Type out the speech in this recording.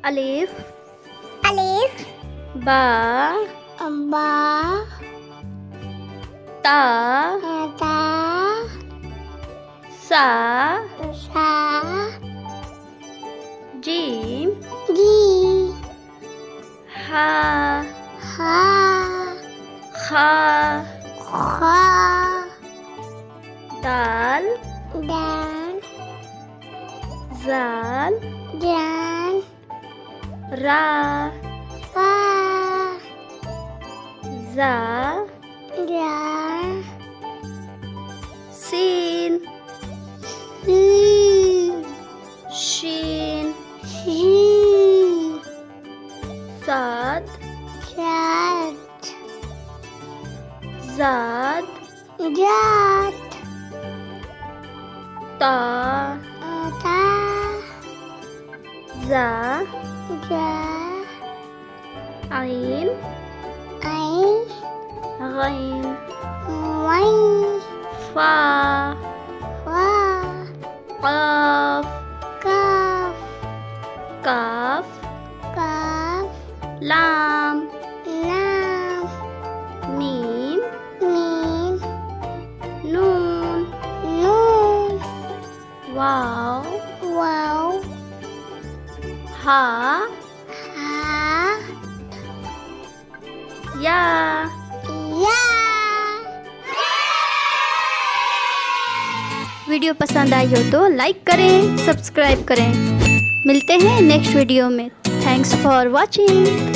अलिफ अलिफ बा बा ता ता सा सा जीम जी हा हा खा खा दाल दाल जाल जान रा वा जा जा सीन सी शीन शी साद जात जाद जात ता ता जा जा आइन आई गैन वाई फा वा काफ काफ काफ काफ लाम लाम मीम मीम नून नून वाव वाव हा हा या या। वीडियो पसंद आई हो तो लाइक करें, सब्सक्राइब करें। मिलते हैं नेक्स्ट वीडियो में। Thanks for watching.